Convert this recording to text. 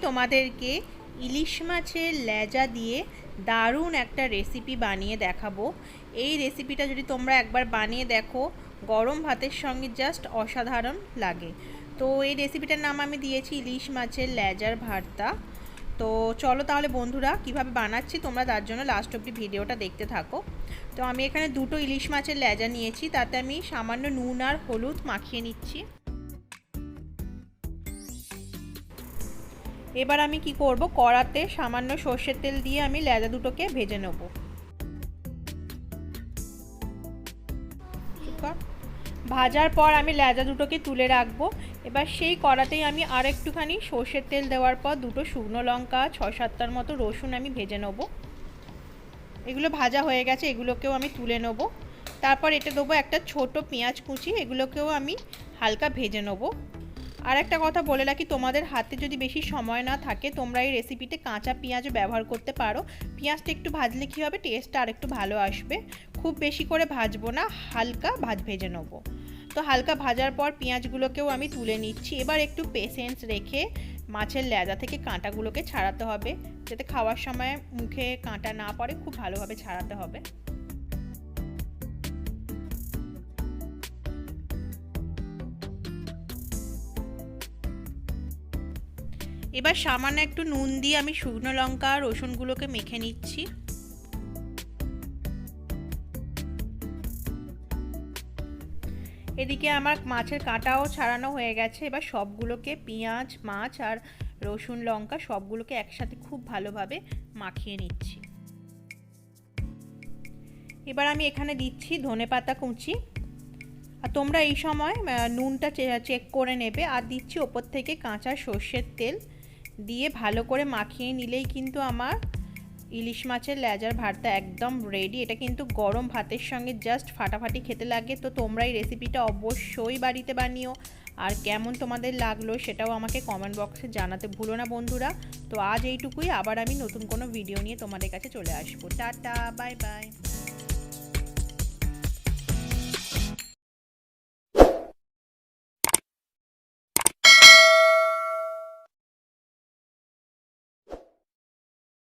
তোমাদেরকে ইলিশ মাছের লেজা দিয়ে দারুণ একটা রেসিপি বানিয়ে দেখাবো। এই রেসিপিটা যদি তোমরা একবার বানিয়ে দেখো, গরম ভাতের সঙ্গে জাস্ট অসাধারণ লাগে। তো এই রেসিপিটার নাম আমি দিয়েছি ইলিশ মাছের লেজার ভর্তা। তো চলো তাহলে বন্ধুরা কিভাবে বানাচ্ছি তোমরা তার জন্য লাস্ট অবধি ভিডিওটা দেখতে থাকো। তো আমি এখানে দুটো ইলিশ মাছের লেজা নিয়েছি, তাতে আমি সামান্য নুন আর হলুদ মাখিয়ে নিচ্ছি। এবার আমি কি করব, কড়াতে সামান্য সর্ষের তেল দিয়ে আমি লেজা দুটোকে ভেজে নেব। ভাজার পর আমি লেজা দুটোকে তুলে রাখবো। এবার সেই কড়াতেই আমি আর একটুখানি সর্ষের তেল দেওয়ার পর দুটো শুকনো লঙ্কা, 6-7টার মতো রসুন আমি ভেজে নেব। এগুলো ভাজা হয়ে গেছে, এগুলোকেও আমি তুলে নেব। তারপর এটা দেবো একটা ছোট পেঁয়াজ কুচি, এগুলোকেও আমি হালকা ভেজে নেব। আর একটা কথা বলে রাখি, তোমাদের হাতে যদি বেশি সময় না থাকে তোমরা এই রেসিপিতে কাঁচা পেঁয়াজও ব্যবহার করতে পারো। পেঁয়াজটা একটু ভাজলে কী হবে, টেস্টটা আর একটু ভালো আসবে। খুব বেশি করে ভাজবো না, হালকা ভেজে নেবো। তো হালকা ভাজার পর পেঁয়াজগুলোকেও আমি তুলে নিচ্ছি। এবার একটু পেশেন্স রেখে মাছের লেজা থেকে কাঁটাগুলোকে ছাড়াতে হবে, যাতে খাওয়ার সময় মুখে কাঁটা না পড়ে, খুব ভালোভাবে ছাড়াতে হবে। এবার সামান্য একটু নুন দিয়ে আমি শুকনো লঙ্কা আর রসুনগুলোকে মেখে নিচ্ছি। এদিকে আমার মাছের কাঁটাও ছাড়ানো হয়ে গেছে। এবার সবগুলোকে পেঁয়াজ, মাছ আর রসুন, লঙ্কা সবগুলোকে একসাথে খুব ভালোভাবে মাখিয়ে নিচ্ছি। এবার আমি এখানে দিচ্ছি ধনেপাতা কুচি, আর তোমরা এই সময় নুনটা চেক করে নেবে। আর দিচ্ছি ওপর থেকে কাঁচা সর্ষের তেল দিয়ে ভালো করে মাখিয়ে নিলেই কিন্তু আমার ইলিশ মাছের লেজার ভর্তা একদম রেডি। এটা কিন্তু গরম ভাতের সঙ্গে জাস্ট ফাটাফাটি খেতে লাগে। তো তোমরা এই রেসিপিটা অবশ্যই বাড়িতে বানিও, আর কেমন তোমাদের লাগলো সেটাও আমাকে কমেন্ট বক্সে জানাতে ভুলো না বন্ধুরা। তো আজ এইটুকুই, আবার আমি নতুন কোনো ভিডিও নিয়ে তোমাদের কাছে চলে আসবো। Tata, bye bye.